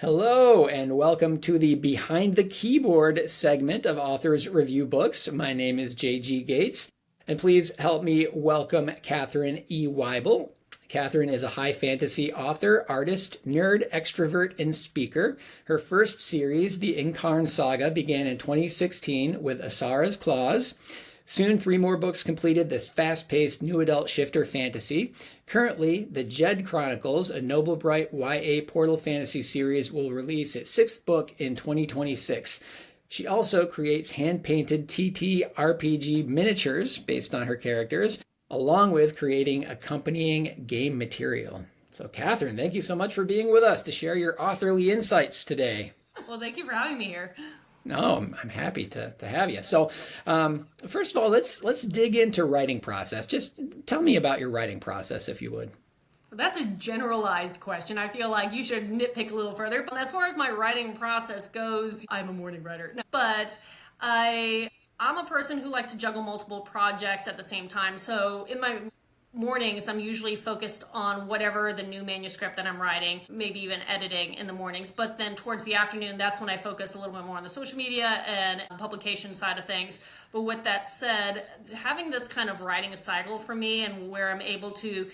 Hello, and welcome to the Behind the Keyboard segment of Authors Review Books. My name is J.G. Gates, and please help me welcome Katharine E. Wibell. Katharine is a high fantasy author, artist, nerd, extrovert, and speaker. Her first series, the Incarn Saga, began in 2016 with Asara's Claws. Soon, 3 more books completed this fast-paced new adult shifter fantasy. Currently, the Jed Chronicles, a Noble Bright YA portal fantasy series, will release its 6th book in 2026. She also creates hand-painted TTRPG miniatures based on her characters, along with creating accompanying game material. So, Katharine, thank you so much for being with us to share your authorly insights today. Well, thank you for having me here. No, I'm happy to have you. So, first of all, let's dig into writing process. Just tell me about your writing process, if you would. That's a generalized question. I feel like you should nitpick a little further. But as far as my writing process goes, I'm a morning writer. But I'm a person who likes to juggle multiple projects at the same time. So in my mornings, I'm usually focused on whatever the new manuscript that I'm writing, maybe even editing in the mornings. But then towards the afternoon, that's when I focus a little bit more on the social media and publication side of things. But with that said, having this kind of writing cycle for me and where I'm able to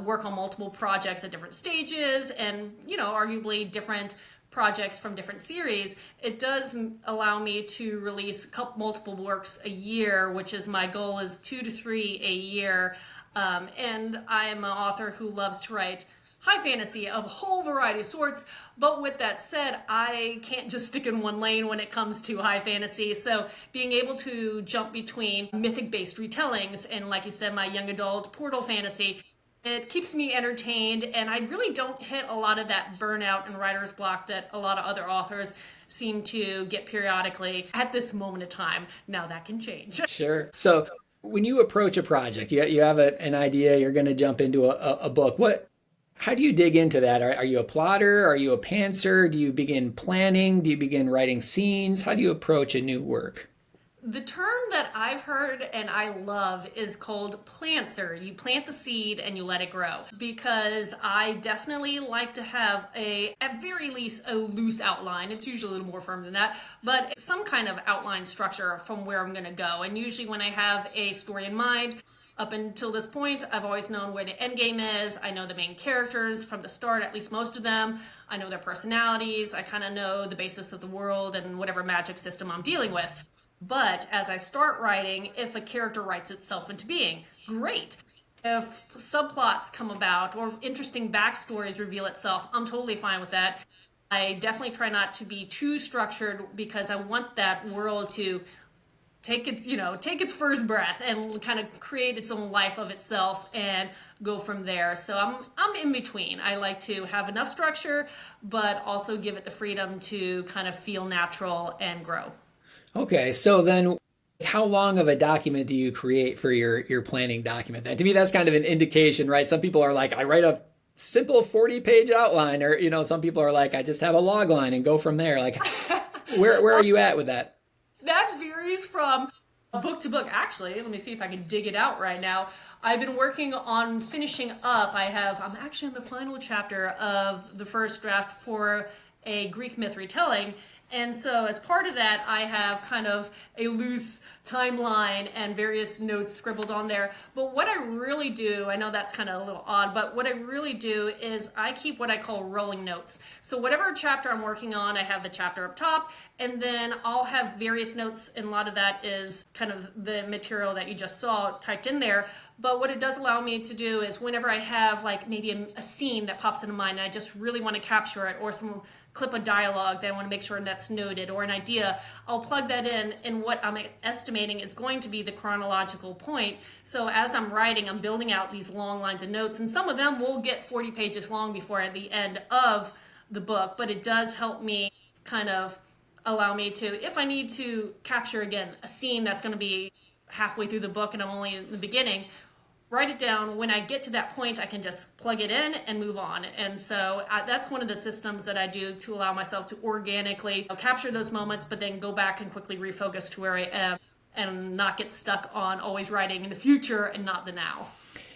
work on multiple projects at different stages and, arguably different projects from different series, it does allow me to release multiple works a year, which is my goal is 2 to 3 a year. And I am an author who loves to write high fantasy of a whole variety of sorts. But with that said, I can't just stick in one lane when it comes to high fantasy. So being able to jump between mythic-based retellings and, like you said, my young adult portal fantasy, it keeps me entertained, and I really don't hit a lot of that burnout and writer's block that a lot of other authors seem to get periodically at this moment of time. Now that can change. Sure. So when you approach a project, you have an idea, you're going to jump into a book. How do you dig into that? Are you a plotter? Are you a pantser? Do you begin planning? Do you begin writing scenes? How do you approach a new work? The term that I've heard and I love is called plantser. You plant the seed and you let it grow. Because I definitely like to have at very least, a loose outline. It's usually a little more firm than that, but some kind of outline structure from where I'm going to go. And usually when I have a story in mind, up until this point, I've always known where the end game is. I know the main characters from the start, at least most of them. I know their personalities. I kind of know the basis of the world and whatever magic system I'm dealing with. But as I start writing, if a character writes itself into being, great. If subplots come about or interesting backstories reveal itself, I'm totally fine with that. I definitely try not to be too structured because I want that world to take its first breath and kind of create its own life of itself and go from there. So I'm in between. I like to have enough structure, but also give it the freedom to kind of feel natural and grow. Okay, so then how long of a document do you create for your planning document? Then to me, that's kind of an indication, right? Some people are like, I write a simple 40-page outline, or some people are like, I just have a log line and go from there. Like, where are you at with that? That varies from book to book. Actually, let me see if I can dig it out right now. I've been working on finishing up. I'm actually in the final chapter of the first draft for a Greek myth retelling. And so as part of that, I have kind of a loose timeline and various notes scribbled on there. But what I really do, I know that's kind of a little odd, but what I really do is I keep what I call rolling notes. So whatever chapter I'm working on, I have the chapter up top, and then I'll have various notes, and a lot of that is kind of the material that you just saw typed in there. But what it does allow me to do is whenever I have like maybe a scene that pops into mind and I just really want to capture it, or some clip of dialogue that I want to make sure that's noted, or an idea, I'll plug that in what I'm estimating is going to be the chronological point. So as I'm writing, I'm building out these long lines of notes, and some of them will get 40 pages long before at the end of the book, but it does help me kind of allow me to, if I need to capture again a scene that's going to be halfway through the book and I'm only in the beginning, write it down. When I get to that point, I can just plug it in and move on. And so that's one of the systems that I do to allow myself to organically capture those moments, but then go back and quickly refocus to where I am and not get stuck on always writing in the future and not the now.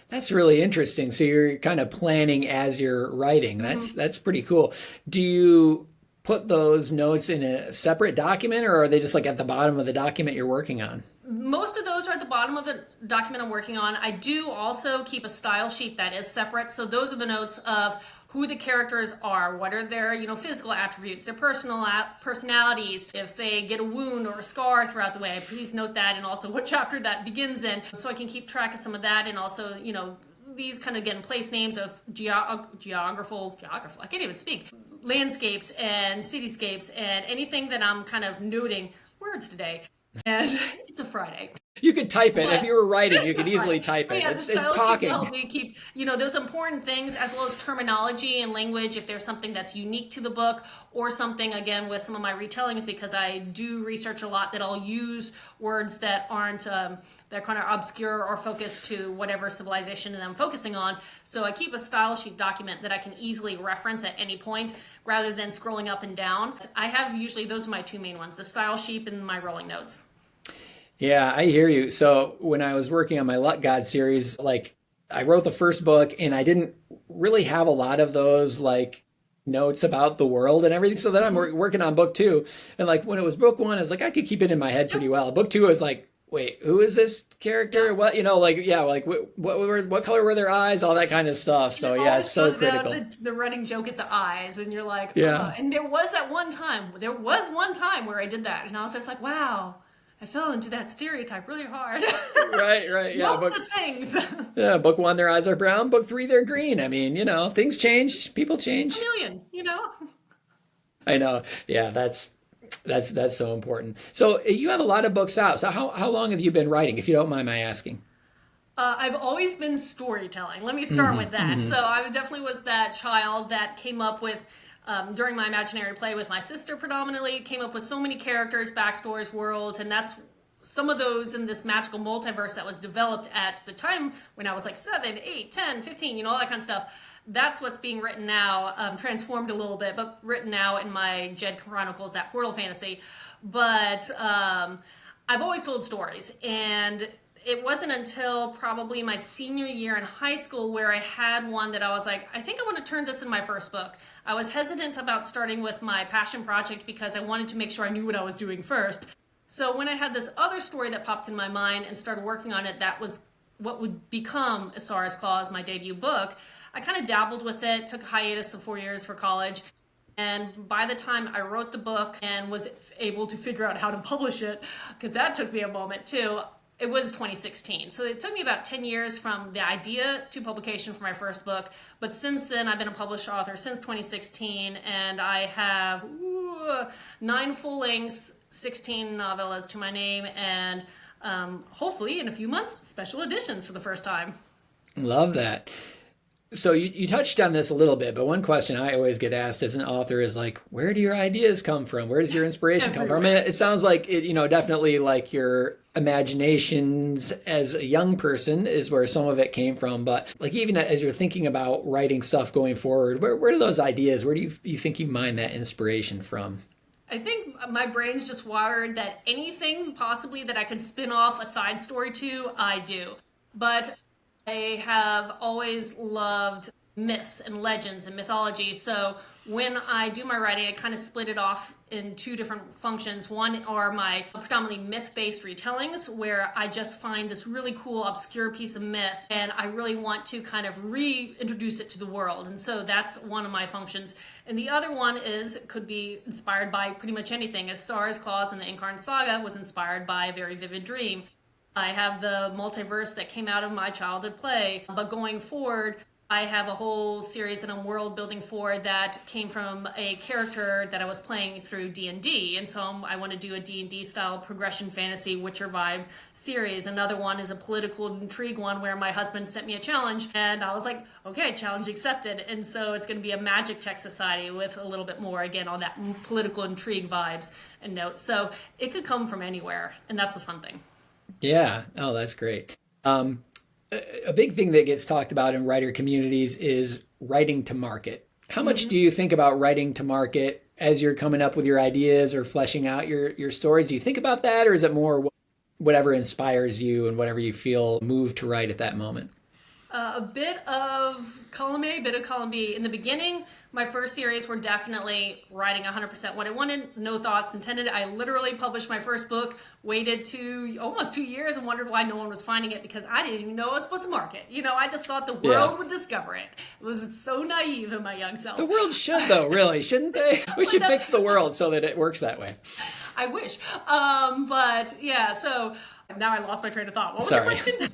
That's really interesting. So you're kind of planning as you're writing. That's pretty cool. Do you put those notes in a separate document, or are they just like at the bottom of the document you're working on? Most of those are at the bottom of the document I'm working on. I do also keep a style sheet that is separate. So those are the notes of who the characters are, what are their, physical attributes, their personalities, if they get a wound or a scar throughout the way, please note that, and also what chapter that begins in, so I can keep track of some of that, and also, these kind of, again, place names of geographical, I can't even speak, landscapes and cityscapes, and anything that I'm kind of noting, words today, and it's a Friday. You could type it. If you were writing, you could easily type it. Yeah, it's talking. talking. We keep, those important things, as well as terminology and language, if there's something that's unique to the book, or something, again, with some of my retellings, because I do research a lot, that I'll use words that aren't, that kind of obscure or focused to whatever civilization that I'm focusing on. So I keep a style sheet document that I can easily reference at any point, rather than scrolling up and down. I have usually, those are my two main ones, the style sheet and my rolling notes. Yeah, I hear you. So when I was working on my Luck God series, like I wrote the first book and I didn't really have a lot of those like notes about the world and everything. So then I'm working on book 2. And like when it was book 1, I was like, I could keep it in my head pretty well. Book 2, I was like, wait, who is this character? What, what color were their eyes? All that kind of stuff. So yeah, it's so critical. The running joke is the eyes, and you're like, yeah. And there was one time where I did that, and I was just like, wow, I fell into that stereotype really hard. Right. Yeah. Both the things. Yeah. Book 1, their eyes are brown. Book 3, they're green. I mean, things change. People change. Chameleon, I know. Yeah. That's so important. So you have a lot of books out. So how long have you been writing, if you don't mind my asking? I've always been storytelling. Let me start with that. So I definitely was that child that came up with, during my imaginary play with my sister predominantly, came up with so many characters, backstories, worlds, and that's some of those in this magical multiverse that was developed at the time when I was like 7, 8, 10, 15, all that kind of stuff. That's what's being written now, transformed a little bit, but written now in my Jed Chronicles, that portal fantasy. But I've always told stories, and it wasn't until probably my senior year in high school where I had one that I was like, I think I want to turn this in my first book. I was hesitant about starting with my passion project because I wanted to make sure I knew what I was doing first. So when I had this other story that popped in my mind and started working on it, that was what would become Asara's Claws, my debut book. I kind of dabbled with it, took a hiatus of 4 years for college. And by the time I wrote the book and was able to figure out how to publish it, because that took me a moment too, it was 2016. So it took me about 10 years from the idea to publication for my first book. But since then, I've been a published author since 2016. And I have 9 full lengths, 16 novellas to my name, and hopefully in a few months, special editions for the first time. Love that. So you touched on this a little bit, but one question I always get asked as an author is like, where do your ideas come from? Where does your inspiration come from? I mean, it sounds like it, definitely like your imaginations as a young person is where some of it came from. But like even as you're thinking about writing stuff going forward, where do those ideas, where do you think you mine that inspiration from? I think my brain's just wired that anything possibly that I could spin off a side story to, I do. But I have always loved myths and legends and mythology. So when I do my writing, I kind of split it off in 2 different functions. One are my predominantly myth-based retellings, where I just find this really cool, obscure piece of myth, and I really want to kind of reintroduce it to the world. And so that's one of my functions. And the other one could be inspired by pretty much anything. As Asara's Claws and the Incarn Saga was inspired by a very vivid dream. I have the multiverse that came out of my childhood play, but going forward, I have a whole series that I'm world building for that came from a character that I was playing through D&D, and so I want to do a D&D style progression fantasy Witcher vibe series. Another one is a political intrigue one where my husband sent me a challenge, and I was like, okay, challenge accepted. And so it's going to be a magic tech society with a little bit more, again, on that political intrigue vibes and notes. So it could come from anywhere, and that's the fun thing. Yeah. Oh, that's great. A big thing that gets talked about in writer communities is writing to market. How much do you think about writing to market as you're coming up with your ideas or fleshing out your stories? Do you think about that, or is it more whatever inspires you and whatever you feel moved to write at that moment? A bit of column A, bit of column B. In the beginning, my first series were definitely writing 100% what I wanted, no thoughts intended. I literally published my first book, waited to almost 2 years and wondered why no one was finding it because I didn't even know I was supposed to market. I just thought the world would discover it. It was so naive in my young self. The world should, though, really, shouldn't they? We should fix the world so that it works that way. I wish. But yeah, so now I lost my train of thought. What was the question?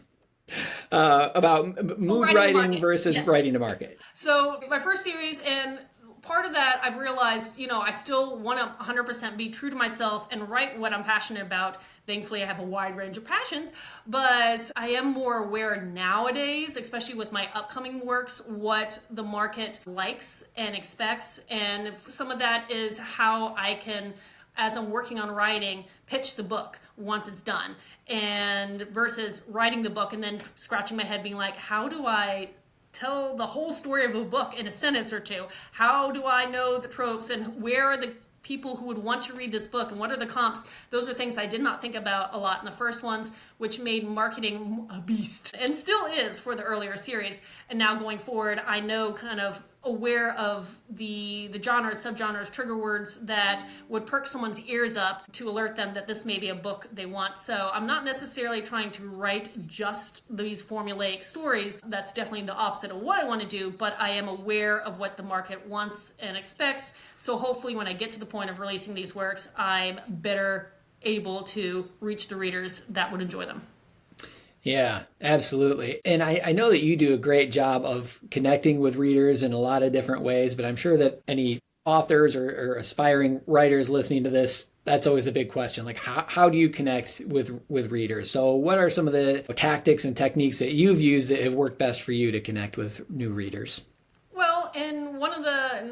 About mood writing versus writing to market. So my first series, and part of that I've realized, I still want to 100% be true to myself and write what I'm passionate about. Thankfully, I have a wide range of passions, but I am more aware nowadays, especially with my upcoming works, what the market likes and expects. And some of that is how I can, as I'm working on writing, pitch the book once it's done, and versus writing the book and then scratching my head being like, how do I tell the whole story of a book in a sentence or two? How do I know the tropes, and where are the people who would want to read this book, and what are the comps? Those are things I did not think about a lot in the first ones, which made marketing a beast, and still is for the earlier series. And now going forward, I know kind of aware of the genres, subgenres, trigger words that would perk someone's ears up to alert them that this may be a book they want. So I'm not necessarily trying to write just these formulaic stories. That's definitely the opposite of what I want to do, but I am aware of what the market wants and expects. So hopefully when I get to the point of releasing these works, I'm better able to reach the readers that would enjoy them. Yeah, absolutely. And I know that you do a great job of connecting with readers in a lot of different ways, but I'm sure that any authors or aspiring writers listening to this, that's always a big question. Like, how do you connect with readers? So what are some of the tactics and techniques that you've used that have worked best for you to connect with new readers? Well, and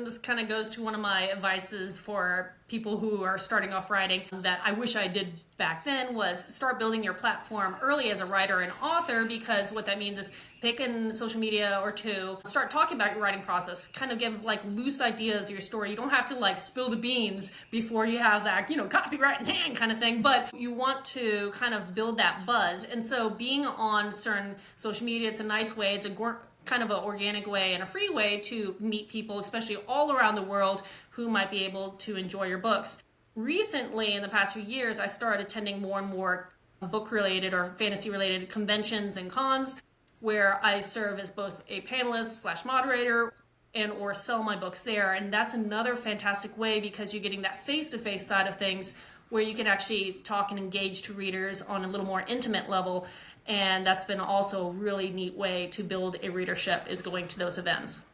this kind of goes to one of my advices for people who are starting off writing that I wish I did back then, was start building your platform early as a writer and author, because what that means is pick in social media or two, start talking about your writing process, kind of give like loose ideas of your story. You don't have to like spill the beans before you have that, copyright in hand kind of thing, but you want to kind of build that buzz. And so being on certain social media, it's a nice way, it's a kind of an organic way and a free way to meet people, especially all around the world, who might be able to enjoy your books. Recently, in the past few years, I started attending more and more book-related or fantasy-related conventions and cons, where I serve as both a panelist / moderator and or sell my books there. And that's another fantastic way, because you're getting that face-to-face side of things where you can actually talk and engage to readers on a little more intimate level. And that's been also a really neat way to build a readership, is going to those events.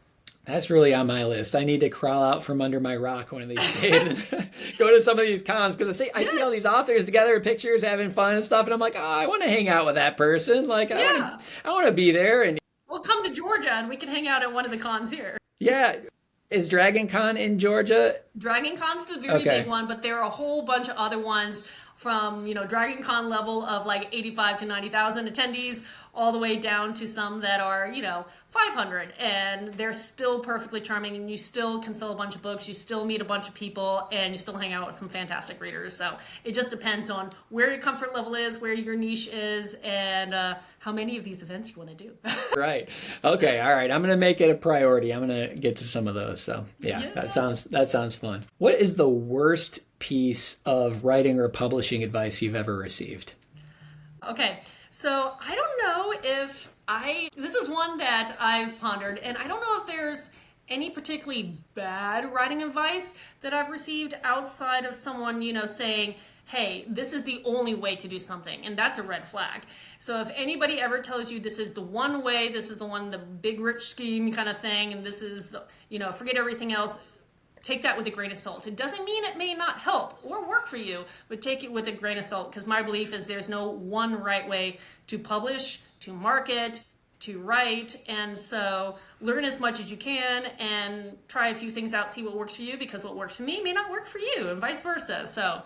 That's really on my list. I need to crawl out from under my rock one of these days and go to some of these cons, because I see all these authors together in pictures having fun and stuff, and I'm like, I want to hang out with that person. Like, I want to be there. And well, come to Georgia and we can hang out at one of the cons here. Yeah. Is Dragon Con in Georgia? Dragon Con's the very big one, but there are a whole bunch of other ones from, Dragon Con level of like 85 to 90,000 attendees, all the way down to some that are, 500, and they're still perfectly charming, and you still can sell a bunch of books, you still meet a bunch of people, and you still hang out with some fantastic readers. So it just depends on where your comfort level is, where your niche is, and how many of these events you want to do. Right. Okay. All right. I'm going to make it a priority. I'm going to get to some of those. So yeah, yes. That sounds fun. What is the worst piece of writing or publishing advice you've ever received? Okay. So I don't know if this is one that I've pondered, and I don't know if there's any particularly bad writing advice that I've received outside of someone, saying, hey, this is the only way to do something, and that's a red flag. So if anybody ever tells you this is the one way, this is the big rich scheme kind of thing, and this is, forget everything else, take that with a grain of salt. It doesn't mean it may not help or work for you, but take it with a grain of salt, because my belief is there's no one right way to publish, to market, to write. And so learn as much as you can and try a few things out, see what works for you, because what works for me may not work for you, and vice versa. So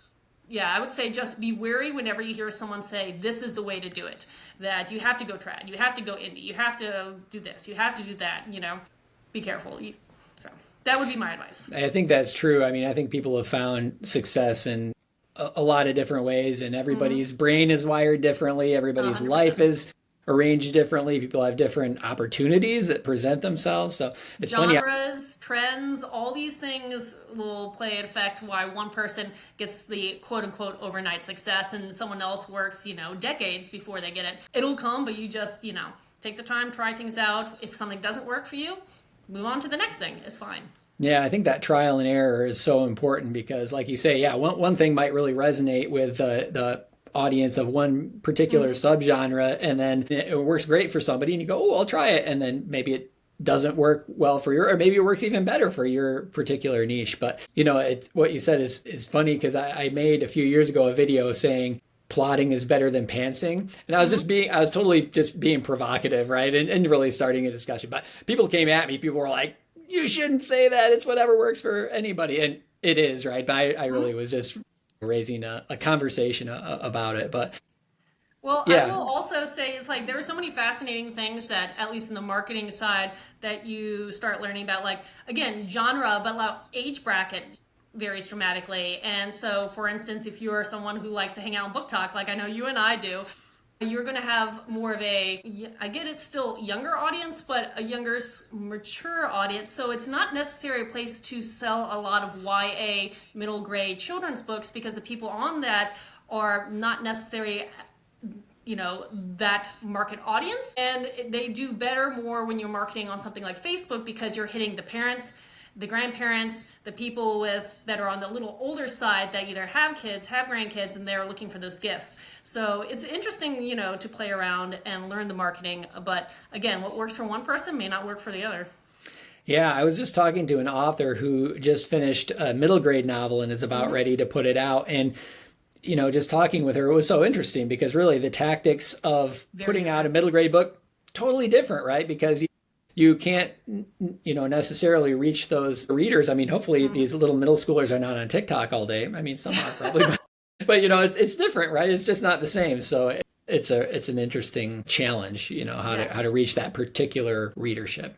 yeah, I would say just be wary whenever you hear someone say, this is the way to do it, that you have to go trad, you have to go indie, you have to do this, you have to do that, be careful. So that would be my advice. I think that's true. I mean, I think people have found success in a lot of different ways, and everybody's brain is wired differently. Everybody's 100%. life is arranged differently. People have different opportunities that present themselves. So it's funny. Genres, trends, all these things will play an effect why one person gets the quote unquote overnight success and someone else works, decades before they get it. It'll come, but you just, take the time, try things out. If something doesn't work for you, move on to the next thing. It's fine. Yeah, I think that trial and error is so important because, like you say, one thing might really resonate with the audience of one particular subgenre, and then it works great for somebody, and you go, oh, I'll try it, and then maybe it doesn't work well for your, or maybe it works even better for your particular niche. But what you said is funny because I made a few years ago a video saying plotting is better than pantsing, and I was totally just being provocative, right, and really starting a discussion. But people came at me. People were like, you shouldn't say that. It's whatever works for anybody. And it is, right? But I really was just raising a conversation about it. But well, yeah. I will also say it's like there are so many fascinating things that, at least in the marketing side, that you start learning about, like, again, genre, but like age bracket varies dramatically. And so, for instance, if you're someone who likes to hang out on Book Talk, like I know you and I do, you're going to have more of I get it, still younger audience, but a younger, mature audience. So it's not necessarily a place to sell a lot of YA middle grade children's books because the people on that are not necessarily, that market audience. And they do better more when you're marketing on something like Facebook because you're hitting the parents, the grandparents, the people that are on the little older side that either have kids, have grandkids, and they're looking for those gifts. So it's interesting, to play around and learn the marketing. But again, what works for one person may not work for the other. Yeah, I was just talking to an author who just finished a middle grade novel and is about ready to put it out. And just talking with her, it was so interesting because really the tactics of putting out a middle grade book, totally different, right? Because you can't, necessarily reach those readers. I mean, hopefully these little middle schoolers are not on TikTok all day. I mean, some are probably, but it's different, right? It's just not the same. So it's an interesting challenge, how to reach that particular readership.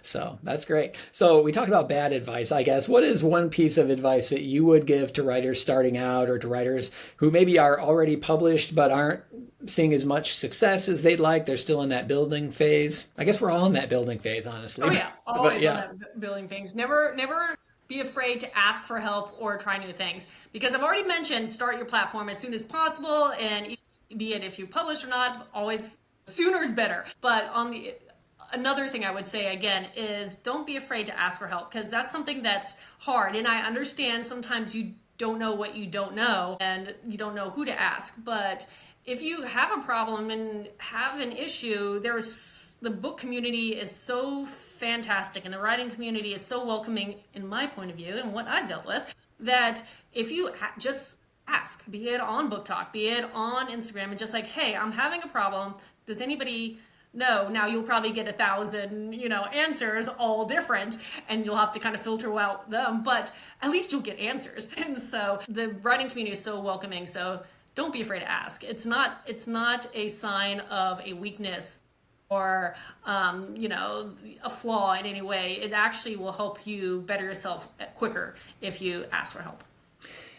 So that's great. So we talked about bad advice, I guess. What is one piece of advice that you would give to writers starting out or to writers who maybe are already published but aren't seeing as much success as they'd like? They're still in that building phase. I guess we're all in that building phase, honestly. Oh yeah, always on that building phase. Never be afraid to ask for help or try new things. Because I've already mentioned, start your platform as soon as possible, and be it if you publish or not, always sooner is better. But another thing I would say again is don't be afraid to ask for help, because that's something that's hard. And I understand sometimes you don't know what you don't know and you don't know who to ask. But if you have a problem and have an issue, the book community is so fantastic and the writing community is so welcoming, in my point of view and what I've dealt with, that if you just ask, be it on Book Talk, be it on Instagram, and just like, hey, I'm having a problem. Does anybody know? Now you'll probably get 1,000, answers, all different, and you'll have to kind of filter out them, but at least you'll get answers. And so the writing community is so welcoming. So don't be afraid to ask. It's not a sign of a weakness or, a flaw in any way. It actually will help you better yourself quicker if you ask for help.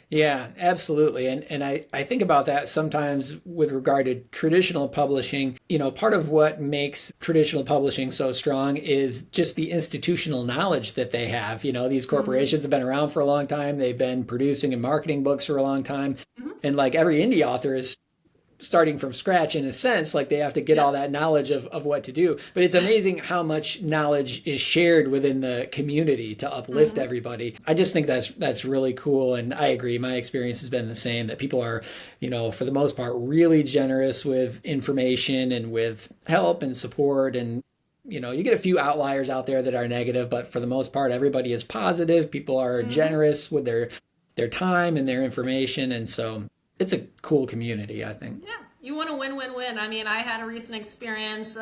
Yeah, absolutely. And I think about that sometimes with regard to traditional publishing. Part of what makes traditional publishing so strong is just the institutional knowledge that they have. These corporations have been around for a long time. They've been producing and marketing books for a long time. And like every indie author is starting from scratch in a sense, like they have to get all that knowledge of what to do. But it's amazing how much knowledge is shared within the community to uplift everybody. I just think that's really cool. And I agree. My experience has been the same, that people are, for the most part, really generous with information and with help and support. And, you get a few outliers out there that are negative, but for the most part, everybody is positive. People are generous with their time and their information. And so it's a cool community, I think. Yeah, you want to win-win-win. I mean, I had a recent experience it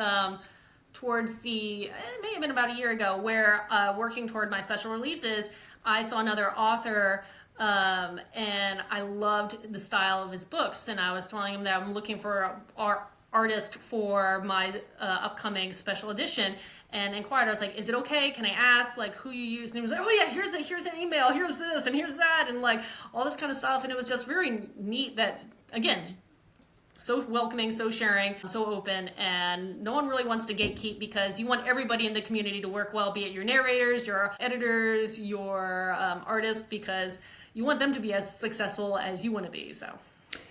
may have been about a year ago, where working toward my special releases, I saw another author and I loved the style of his books. And I was telling him that I'm looking for artist for my upcoming special edition, and inquired. I was like, "Is it okay? Can I ask like who you use?" And he was like, "Oh yeah, here's an email, here's this, and here's that, and like all this kind of stuff." And it was just very neat that, again, so welcoming, so sharing, so open, and no one really wants to gatekeep, because you want everybody in the community to work well, be it your narrators, your editors, your artists, because you want them to be as successful as you want to be. So.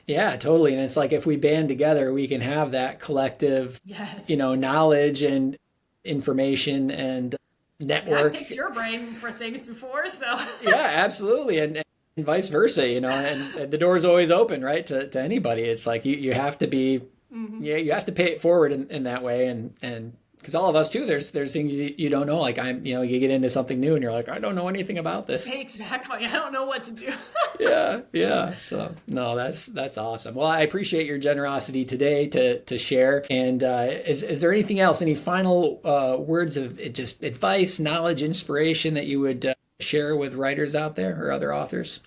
Yeah, totally. And it's like if we band together, we can have that collective, Yes. Knowledge and information and network. I picked your brain for things before, so. Yeah, absolutely. And vice versa, and the door's always open, right? To anybody. It's like you have to be, you have to pay it forward in that way. And because all of us too, there's things you don't know. Like you get into something new and you're like, I don't know anything about this. Exactly. I don't know what to do. Yeah. So no, that's awesome. Well, I appreciate your generosity today to share. And is there anything else? Any final words of just advice, knowledge, inspiration that you would share with writers out there or other authors?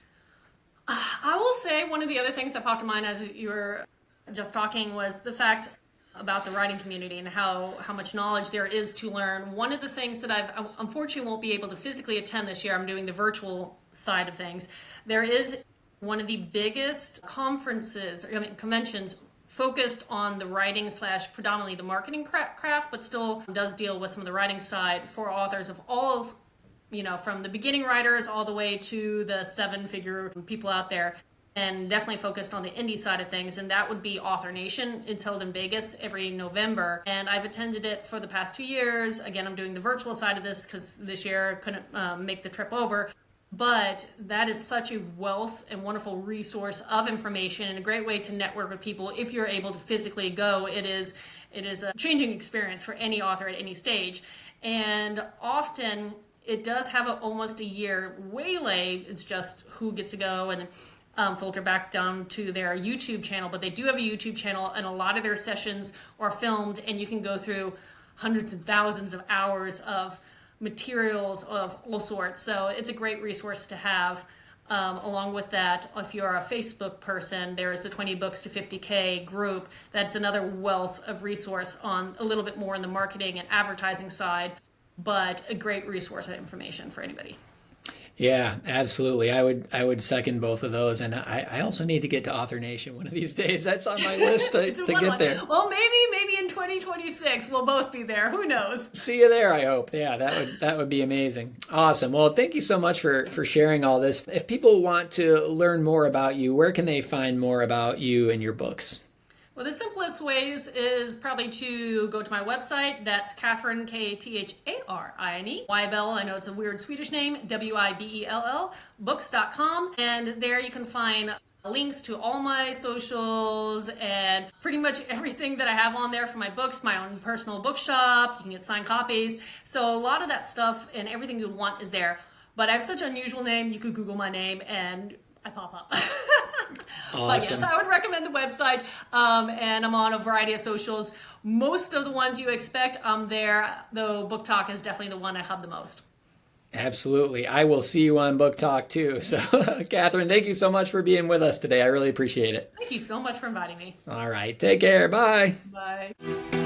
I will say one of the other things that popped to mind as you were just talking was the fact about the writing community and how much knowledge there is to learn. One of the things that I've unfortunately won't be able to physically attend this year, I'm doing the virtual side of things. There is one of the biggest conventions focused on the writing / predominantly the marketing craft, but still does deal with some of the writing side for authors of all, from the beginning writers all the way to the 7-figure people out there. And definitely focused on the indie side of things, and that would be Author Nation. It's held in Vegas every November, and I've attended it for the past 2 years. Again, I'm doing the virtual side of this because this year I couldn't make the trip over. But that is such a wealth and wonderful resource of information, and a great way to network with people if you're able to physically go. It is a changing experience for any author at any stage, and often it does have almost a year waylay. It's just who gets to go and filter back down to their YouTube channel, but they do have a YouTube channel, and a lot of their sessions are filmed, and you can go through hundreds and thousands of hours of materials of all sorts. So it's a great resource to have. Along with that, if you're a Facebook person, there is the 20 Books to 50K group. That's another wealth of resource on a little bit more on the marketing and advertising side, but a great resource of information for anybody. Yeah, absolutely. I would second both of those. And I also need to get to Author Nation one of these days. That's on my list to get there. Well, maybe in 2026 we'll both be there. Who knows? See you there, I hope. Yeah, that would be amazing. Awesome. Well, thank you so much for sharing all this. If people want to learn more about you, where can they find more about you and your books? Well, the simplest ways is probably to go to my website. That's Katharine, Katharine. Wibell, I know it's a weird Swedish name, Wibell, books.com. And there you can find links to all my socials and pretty much everything that I have on there for my books, my own personal bookshop. You can get signed copies. So a lot of that stuff and everything you'd want is there. But I have such an unusual name, you could Google my name and I pop up. Awesome. But yes, I would recommend the website, and I'm on a variety of socials. Most of the ones you expect, I'm there, though Book Talk is definitely the one I hub the most. Absolutely. I will see you on Book Talk too. So, Katharine, thank you so much for being with us today. I really appreciate it. Thank you so much for inviting me. All right. Take care. Bye. Bye.